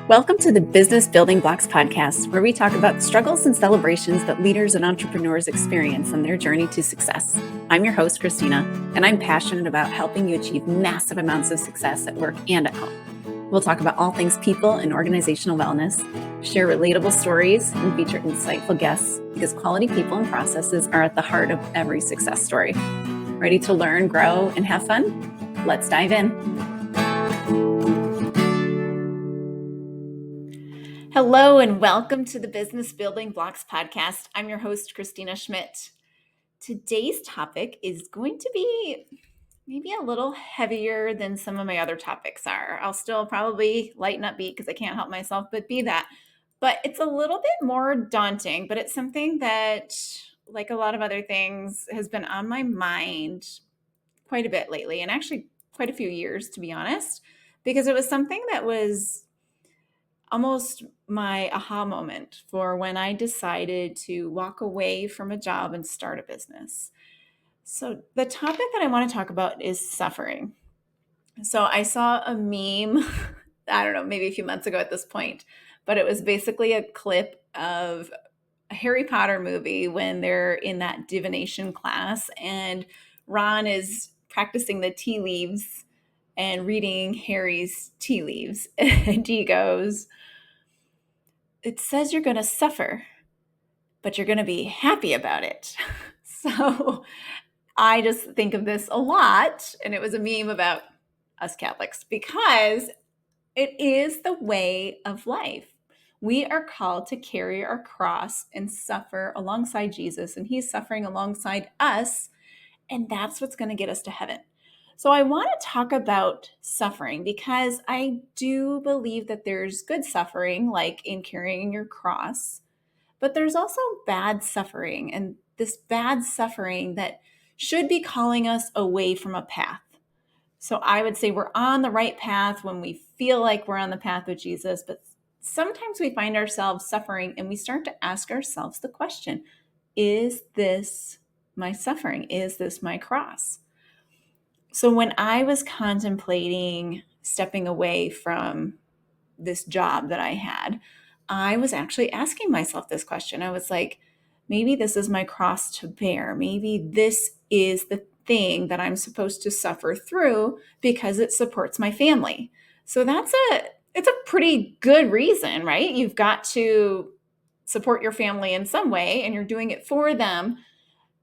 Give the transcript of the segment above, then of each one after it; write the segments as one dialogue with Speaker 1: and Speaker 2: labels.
Speaker 1: Welcome to the Business Building Blocks podcast, where we talk about struggles and celebrations that leaders and entrepreneurs experience on their journey to success. I'm your host, Christina, and I'm passionate about helping you achieve massive amounts of success at work and at home. We'll talk about all things people and organizational wellness, share relatable stories, and feature insightful guests because quality people and processes are at the heart of every success story. Ready to learn, grow, and have fun? Let's dive in. Hello and welcome to the Business Building Blocks podcast. I'm your host, Christina Schmidt. Today's topic is going to be maybe a little heavier than some of my other topics are. I'll still probably lighten up beat because I can't help myself but be that. But it's a little bit more daunting, but it's something that, like a lot of other things, has been on my mind quite a bit lately, and actually quite a few years, to be honest, because it was something that was almost my aha moment for when I decided to walk away from a job and start a business. So the topic that I want to talk about is suffering. So I saw a meme, I don't know, maybe a few months ago at this point, but it was basically a clip of a Harry Potter movie when they're in that divination class and Ron is practicing the tea leaves and reading Harry's tea leaves. And he goes, "It says you're going to suffer, but you're going to be happy about it." So I just think of this a lot. And it was a meme about us Catholics because it is the way of life. We are called to carry our cross and suffer alongside Jesus, and he's suffering alongside us. And that's what's going to get us to heaven. So I want to talk about suffering because I do believe that there's good suffering, like in carrying your cross, but there's also bad suffering, and this bad suffering that should be calling us away from a path. So I would say we're on the right path when we feel like we're on the path with Jesus, but sometimes we find ourselves suffering and we start to ask ourselves the question, is this my suffering? Is this my cross? So when I was contemplating stepping away from this job that I had, I was actually asking myself this question. I was like, maybe this is my cross to bear. Maybe this is the thing that I'm supposed to suffer through because it supports my family. So it's a pretty good reason, right? You've got to support your family in some way and you're doing it for them.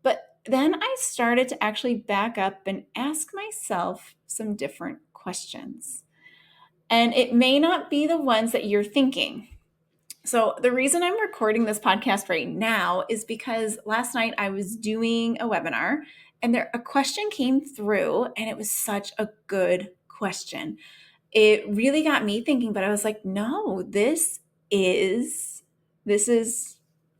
Speaker 1: But then I started to actually back up and ask myself some different questions. And it may not be the ones that you're thinking. So the reason I'm recording this podcast right now is because last night I was doing a webinar and a question came through and it was such a good question. It really got me thinking, but I was like, no,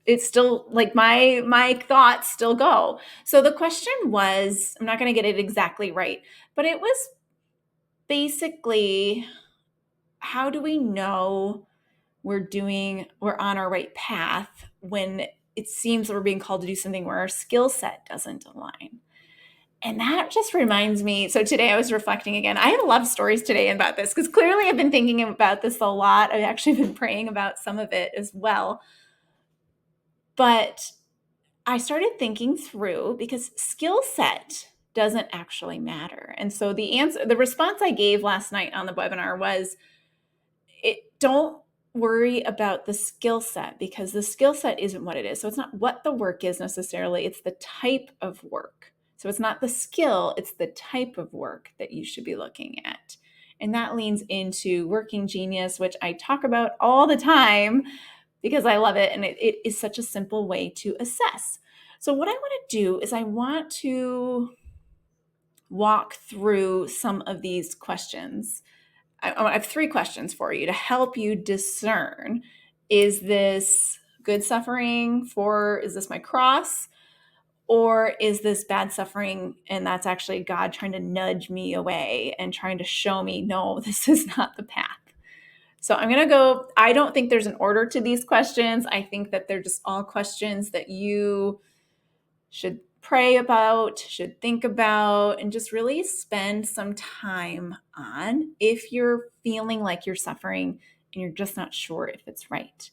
Speaker 1: it's still like my thoughts still go. So the question was, I'm not going to get it exactly right, but it was basically, how do we know we're on our right path when it seems that we're being called to do something where our skill set doesn't align? And that just reminds me. So today I was reflecting again. I had a lot of stories today about this because clearly I've been thinking about this a lot. I've actually been praying about some of it as well. But I started thinking through because skill set doesn't actually matter. And so the response I gave last night on the webinar was, don't worry about the skill set because the skill set isn't what it is. So it's not what the work is necessarily, it's the type of work. So it's not the skill, it's the type of work that you should be looking at. And that leans into Working Genius, which I talk about all the time because I love it. And it is such a simple way to assess. So what I want to do is I want to walk through some of these questions. I have 3 questions for you to help you discern, is this good suffering is this my cross? Or is this bad suffering and that's actually God trying to nudge me away and trying to show me, no, this is not the path. So I'm going to go, I don't think there's an order to these questions. I think that they're just all questions that you should pray about, should think about, and just really spend some time on if you're feeling like you're suffering and you're just not sure if it's right.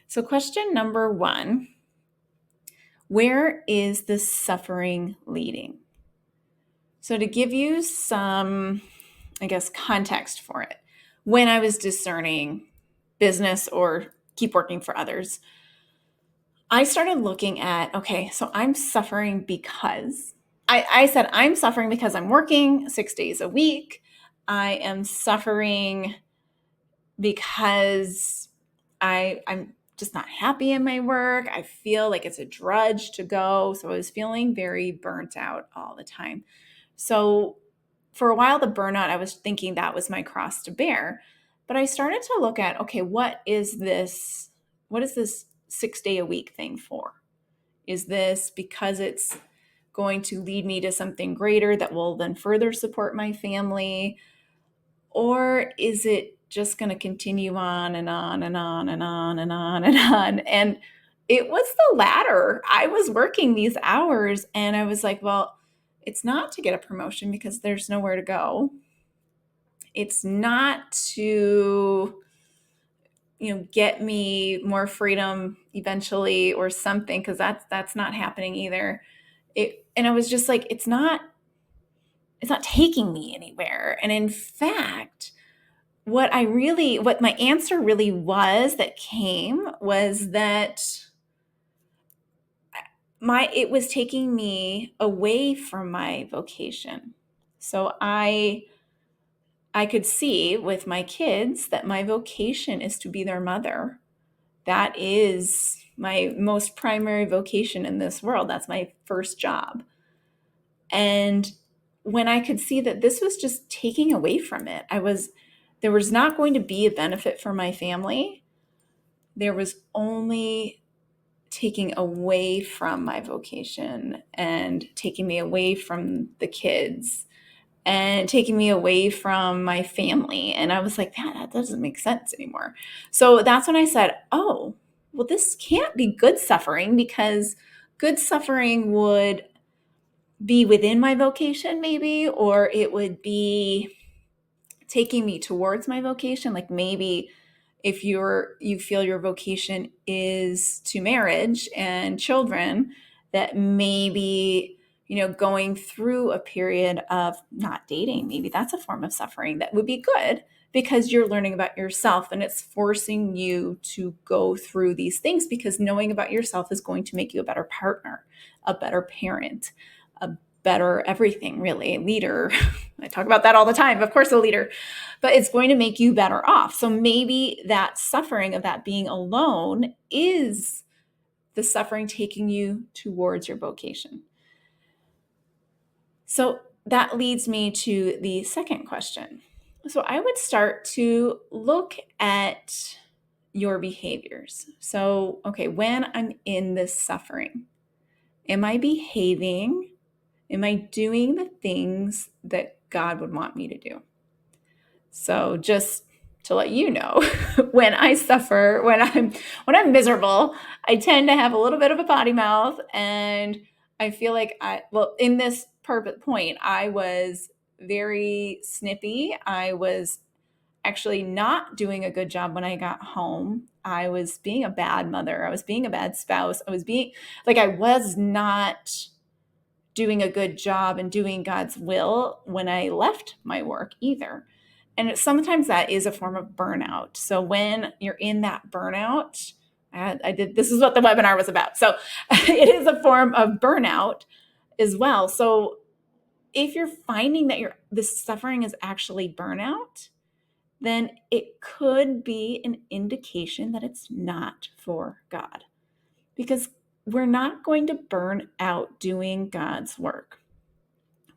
Speaker 1: So question number 1, where is the suffering leading? So to give you some, context for it, when I was discerning business or keep working for others, I started looking at, okay, so I'm suffering because I said I'm suffering because I'm working 6 days a week. I am suffering because I'm just not happy in my work. I feel like it's a drudge to go. So I was feeling very burnt out all the time. So for a while, the burnout, I was thinking that was my cross to bear. But I started to look at, okay, what is this 6 day a week thing for? Is this because it's going to lead me to something greater that will then further support my family? Or is it just going to continue on and on and on and on and on and on? And it was the latter. I was working these hours and I was like, well, it's not to get a promotion because there's nowhere to go. It's not to, get me more freedom eventually or something, because that's not happening either. And I was just like, it's not taking me anywhere. And in fact, what my answer really was that came was that it was taking me away from my vocation. So I could see with my kids that my vocation is to be their mother. That is my most primary vocation in this world. That's my first job. And when I could see that this was just taking away from it, there was not going to be a benefit for my family. There was only taking away from my vocation and taking me away from the kids and taking me away from my family. And I was like, that doesn't make sense anymore. So that's when I said, oh, well, this can't be good suffering, because good suffering would be within my vocation maybe, or it would be taking me towards my vocation. Like maybe if you feel your vocation is to marriage and children, that maybe, going through a period of not dating, maybe that's a form of suffering that would be good, because you're learning about yourself and it's forcing you to go through these things, because knowing about yourself is going to make you a better partner, a better parent, a better everything, really, a leader. I talk about that all the time, of course, a leader, but it's going to make you better off. So maybe that suffering of that being alone is the suffering taking you towards your vocation. So that leads me to the second question. So I would start to look at your behaviors. So, okay, when I'm in this suffering, am I behaving? Am I doing the things that God would want me to do? So just to let you know, when I suffer, when I'm miserable, I tend to have a little bit of a potty mouth, and I feel like in this perfect point, I was very snippy. I was actually not doing a good job when I got home. I was being a bad mother. I was being a bad spouse. I was not doing a good job and doing God's will when I left my work either. And sometimes that is a form of burnout. So when you're in that burnout, this is what the webinar was about. So it is a form of burnout as well. So if you're finding that this suffering is actually burnout, then it could be an indication that it's not for God, because we're not going to burn out doing God's work.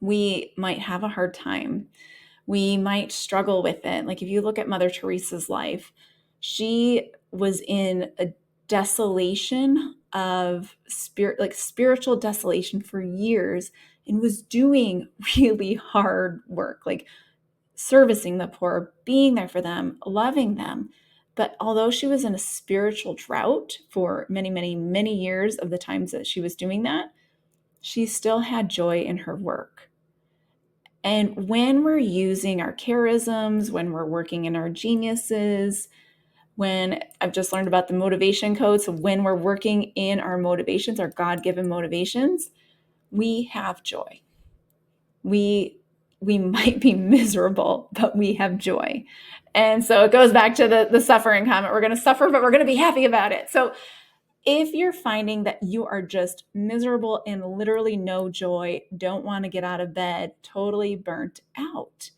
Speaker 1: We might have a hard time. We might struggle with it. Like if you look at Mother Teresa's life, she was in a desolation of spiritual desolation for years, and was doing really hard work, like servicing the poor, being there for them, loving them. But although she was in a spiritual drought for many, many, many years of the times that she was doing that, she still had joy in her work. And when we're using our charisms, when we're working in our geniuses, when I've just learned about the motivation code. So when we're working in our motivations, our God-given motivations, we have joy. We might be miserable, but we have joy. And so it goes back to the suffering comment. We're going to suffer, but we're going to be happy about it. So if you're finding that you are just miserable and literally no joy, don't want to get out of bed, totally burnt out,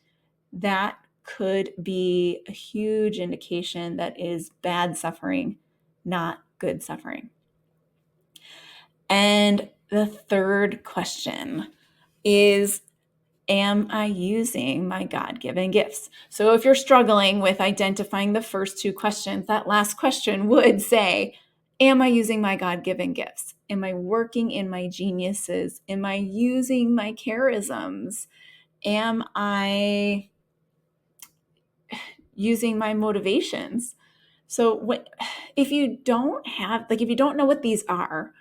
Speaker 1: that could be a huge indication that is bad suffering, not good suffering. And the third question is, am I using my God-given gifts? So if you're struggling with identifying the first two questions, that last question would say, am I using my God-given gifts? Am I working in my geniuses? Am I using my charisms? Am I using my motivations? So if you don't know what these are,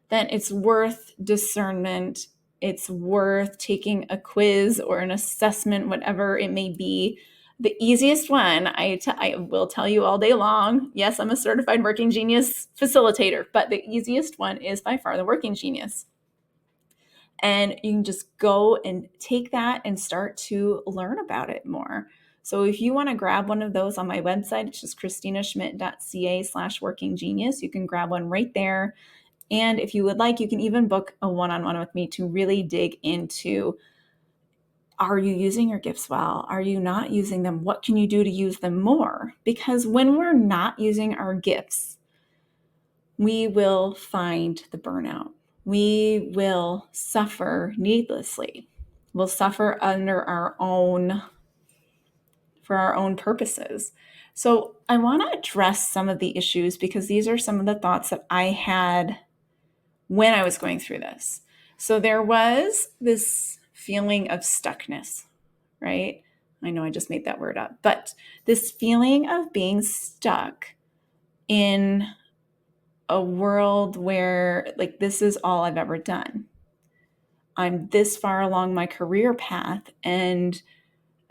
Speaker 1: then it's worth discernment. It's worth taking a quiz or an assessment, whatever it may be. The easiest one, I will tell you all day long, yes, I'm a certified working genius facilitator, but the easiest one is by far the working genius. And you can just go and take that and start to learn about it more. So if you want to grab one of those on my website, it's just christinaschmidt.ca/workinggenius. You can grab one right there. And if you would like, you can even book a one-on-one with me to really dig into, are you using your gifts well? Are you not using them? What can you do to use them more? Because when we're not using our gifts, we will find the burnout. We will suffer needlessly. We'll suffer for our own purposes. So I want to address some of the issues because these are some of the thoughts that I had when I was going through this. So there was this feeling of stuckness, right? I know I just made that word up, but this feeling of being stuck in a world where, like, this is all I've ever done. I'm this far along my career path and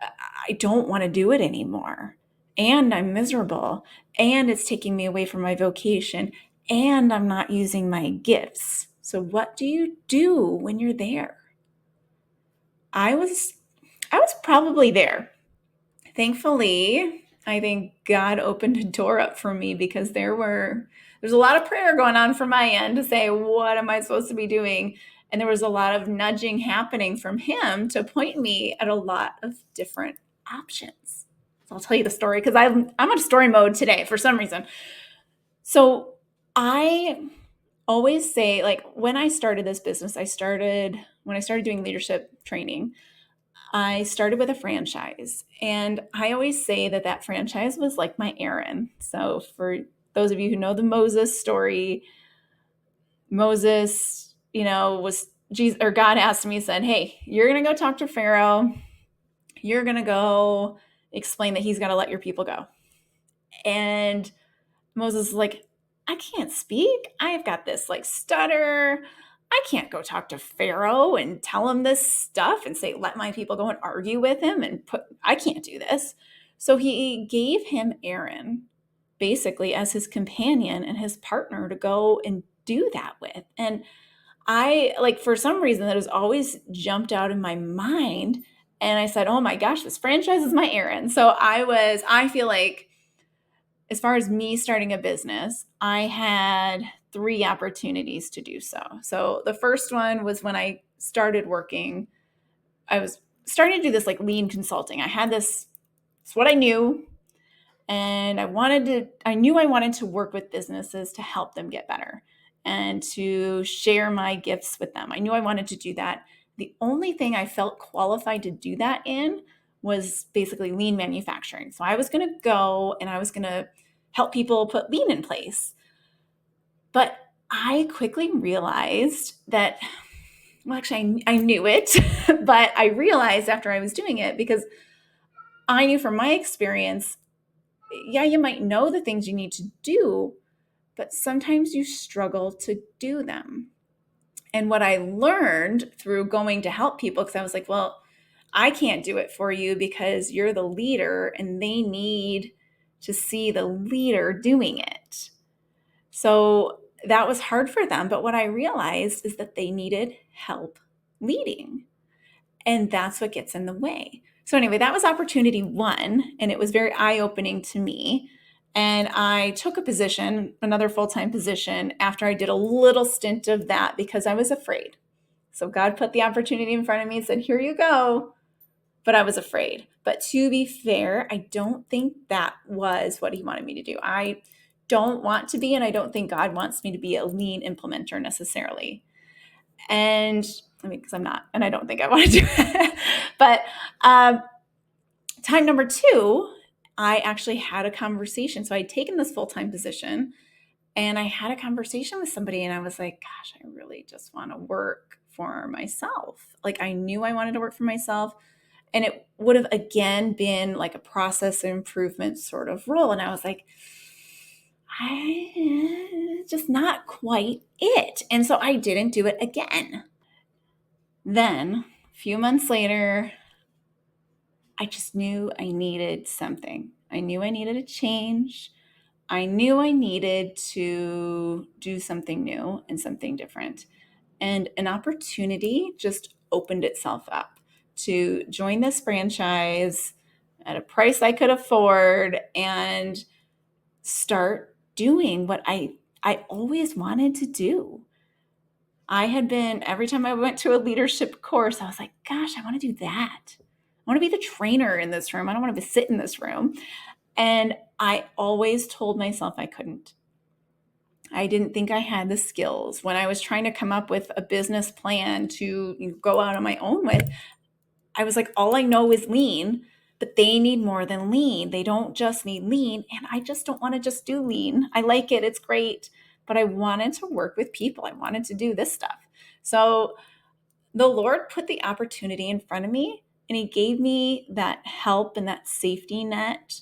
Speaker 1: I don't want to do it anymore. And I'm miserable. And it's taking me away from my vocation. And I'm not using my gifts. So what do you do when you're there? I was probably there. Thankfully, I think God opened a door up for me because there's a lot of prayer going on from my end to say, what am I supposed to be doing? And there was a lot of nudging happening from him to point me at a lot of different options. So I'll tell you the story because I'm on story mode today for some reason. So I always say, like, when I started this business, when I started doing leadership training, I started with a franchise. And I always say that franchise was like my Aaron. So for those of you who know the Moses story, Moses, was Jesus, or God asked me, said, hey, you're going to go talk to Pharaoh. You're going to go explain that he's got to let your people go. And Moses is like, I can't speak. I've got this like stutter. I can't go talk to Pharaoh and tell him this stuff and say, let my people go and argue with him I can't do this. So he gave him Aaron basically as his companion and his partner to go and do that with. And for some reason that has always jumped out in my mind. And I said, oh my gosh, this franchise is my Aaron. So I feel like, as far as me starting a business, I had 3 opportunities to do so. So the first one was when I started working. I was starting to do this like lean consulting. It's what I knew. And I knew I wanted to work with businesses to help them get better and to share my gifts with them. I knew I wanted to do that. The only thing I felt qualified to do that in was basically lean manufacturing. So I was going to go and I was going to help people put lean in place. But I quickly realized that, well, actually, I knew it, but I realized after I was doing it, because I knew from my experience, yeah, you might know the things you need to do, but sometimes you struggle to do them. And what I learned through going to help people, because I was like, well, I can't do it for you because you're the leader and they need to see the leader doing it. So that was hard for them. But what I realized is that they needed help leading. And that's what gets in the way. So anyway, that was opportunity one. And it was very eye-opening to me. And I took a position, another full-time position, after I did a little stint of that because I was afraid. So God put the opportunity in front of me and said, here you go. But I was afraid. But to be fair, I don't think that was what he wanted me to do. I don't want to be, and I don't think God wants me to be a lean implementer necessarily. And I mean, because I'm not, and I don't think I want to do it. But time number two, I actually had a conversation. So I'd taken this full-time position and I had a conversation with somebody and I was like, gosh, I really just want to work for myself. Like I knew I wanted to work for myself. And it would have, again, been like a process improvement sort of role. And I was like, just not quite it. And so I didn't do it again. Then a few months later, I just knew I needed something. I knew I needed a change. I knew I needed to do something new and something different. And an opportunity just opened itself up to join this franchise at a price I could afford and start doing what I always wanted to do. I had been, every time I went to a leadership course, I was like, gosh, I want to do that. I want to be the trainer in this room. I don't want to sit in this room. And I always told myself I couldn't. I didn't think I had the skills. When I was trying to come up with a business plan to go out on my own with, I was like, all I know is lean, but they need more than lean. They don't just need lean. And I just don't want to just do lean. I like it. It's great. But I wanted to work with people. I wanted to do this stuff. So the Lord put the opportunity in front of me and he gave me that help and that safety net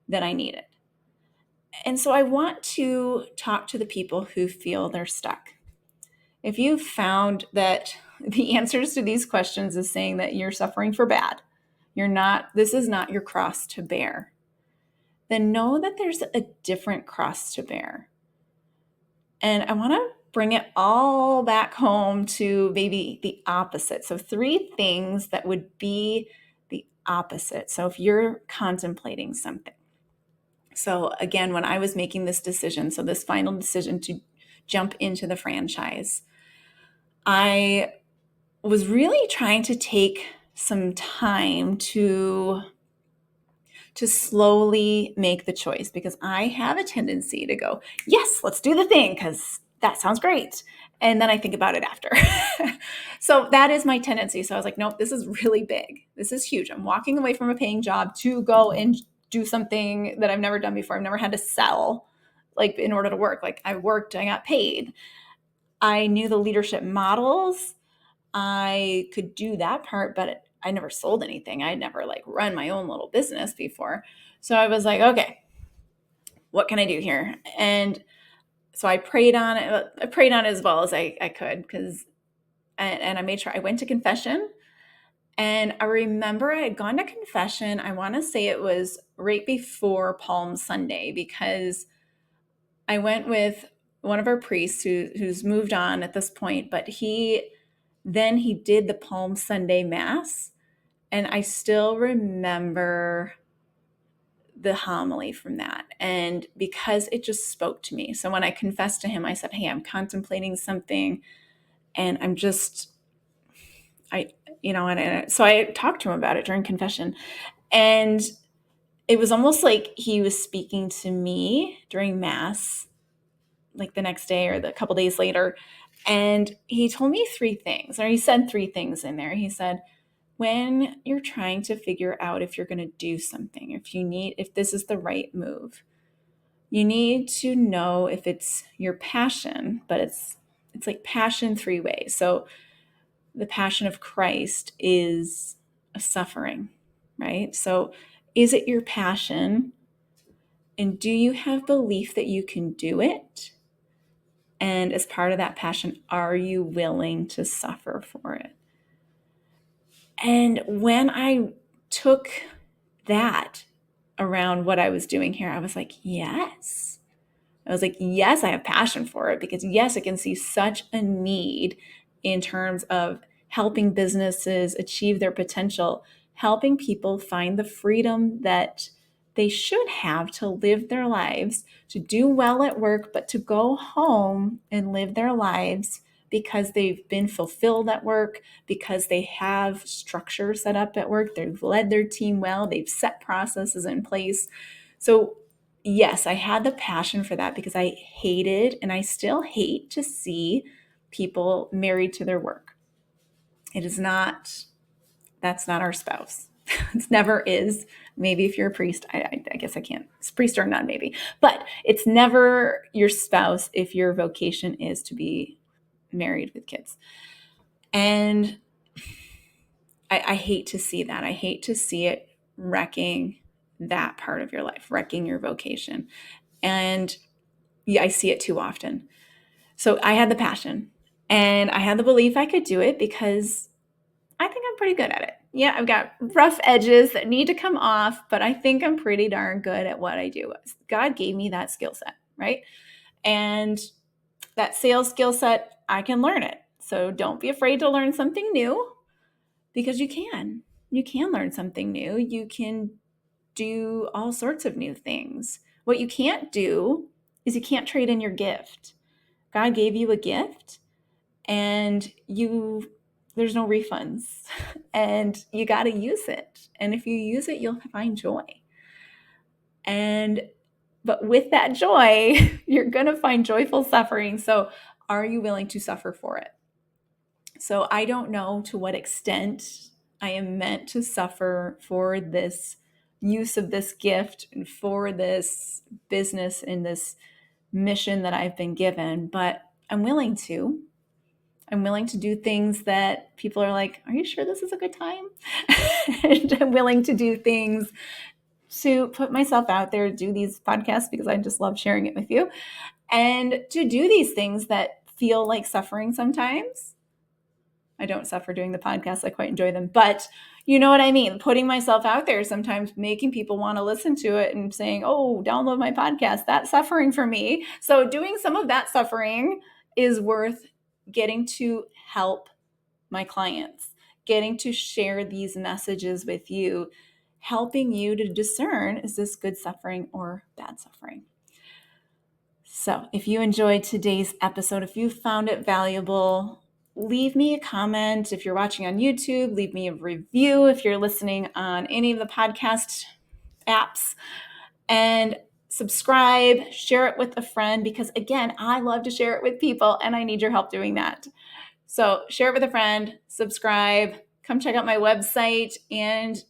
Speaker 1: that I needed. And so I want to talk to the people who feel they're stuck. If you've found that the answers to these questions is saying that you're suffering for bad, this is not your cross to bear, then know that there's a different cross to bear. And I want to bring it all back home to maybe the opposite. So 3 things that would be the opposite. So if you're contemplating something. So again, when I was making this decision, so this final decision to jump into the franchise, I was really trying to take some time to slowly make the choice because I have a tendency to go, yes, let's do the thing because that sounds great. And then I think about it after. So that is my tendency. So I was like, nope, this is really big. This is huge. I'm walking away from a paying job to go and do something that I've never done before. I've never had to sell like in order to work. Like I worked, I got paid. I knew the leadership models. I could do that part, but I never sold anything. I had never like run my own little business before. So I was like, okay, what can I do here? And so I prayed on it. I prayed on it as well as I could because, and I made sure I went to confession. And I remember I had gone to confession. I want to say it was right before Palm Sunday because I went with one of our priests who's moved on at this point, but he did the Palm Sunday Mass. And I still remember the homily from that. And because it just spoke to me. So when I confessed to him, I said, hey, I'm contemplating something and I'm just, so I talked to him about it during confession. And it was almost like he was speaking to me during Mass, like the next day or the couple days later. And he told me 3 things, or he said 3 things in there. He said, when you're trying to figure out if you're going to do something, if this is the right move, you need to know if it's your passion, but it's like passion 3 ways. So the passion of Christ is a suffering, right? So is it your passion? And do you have belief that you can do it? And as part of that passion, are you willing to suffer for it? And when I took that around what I was doing here, I was like, yes. I have passion for it because, yes, I can see such a need in terms of helping businesses achieve their potential, helping people find the freedom that they should have to live their lives, to do well at work, but to go home and live their lives because they've been fulfilled at work, because they have structure set up at work, they've led their team well, they've set processes in place. So yes, I had the passion for that because I hated and I still hate to see people married to their work. It is not, that's not our spouse. It never is. Maybe if you're a priest, I guess I can't. It's priest or nun, maybe. But it's never your spouse if your vocation is to be married with kids. And I hate to see that. I hate to see it wrecking that part of your life, wrecking your vocation. And I see it too often. So I had the passion and I had the belief I could do it because I think I'm pretty good at it. Yeah, I've got rough edges that need to come off, but I think I'm pretty darn good at what I do. God gave me that skill set, right? And that sales skill set, I can learn it. So don't be afraid to learn something new because you can. You can learn something new. You can do all sorts of new things. What you can't do is you can't trade in your gift. God gave you a gift and there's no refunds and you got to use it. And if you use it, you'll find joy. But with that joy, you're going to find joyful suffering. So are you willing to suffer for it? So I don't know to what extent I am meant to suffer for this use of this gift and for this business and this mission that I've been given, but I'm willing to. I'm willing to do things that people are like, are you sure this is a good time? And I'm willing to do things to put myself out there, do these podcasts because I just love sharing it with you, and to do these things that feel like suffering sometimes. I don't suffer doing the podcast. I quite enjoy them, but you know what I mean? Putting myself out there, sometimes making people want to listen to it and saying, oh, download my podcast. That's suffering for me. So doing some of that suffering is worth getting to help my clients, getting to share these messages with you, helping you to discern, is this good suffering or bad suffering? So if you enjoyed today's episode, if you found it valuable, leave me a comment. If you're watching on YouTube, leave me a review. If you're listening on any of the podcast apps, and subscribe, share it with a friend, because again, I love to share it with people and I need your help doing that. So share it with a friend, subscribe, come check out my website, and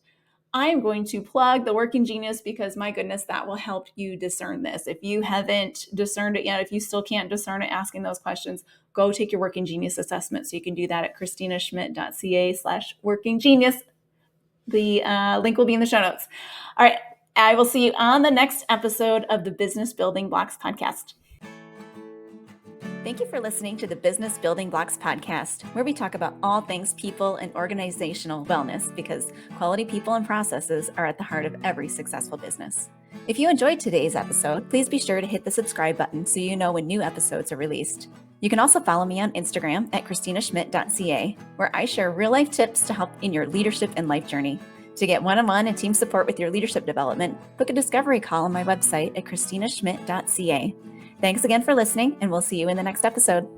Speaker 1: I'm going to plug the Working Genius because my goodness, that will help you discern this. If you haven't discerned it yet, if you still can't discern it, asking those questions, go take your Working Genius assessment. So you can do that at christinaschmidt.ca/workinggenius. The link will be in the show notes. All right. I will see you on the next episode of the Business Building Blocks podcast. Thank you for listening to the Business Building Blocks podcast, where we talk about all things people and organizational wellness, because quality people and processes are at the heart of every successful business. If you enjoyed today's episode, please be sure to hit the subscribe button so you know when new episodes are released. You can also follow me on Instagram at christinaschmidt.ca, where I share real-life tips to help in your leadership and life journey. To get one-on-one and team support with your leadership development, book a discovery call on my website at christinaschmidt.ca. Thanks again for listening, and we'll see you in the next episode.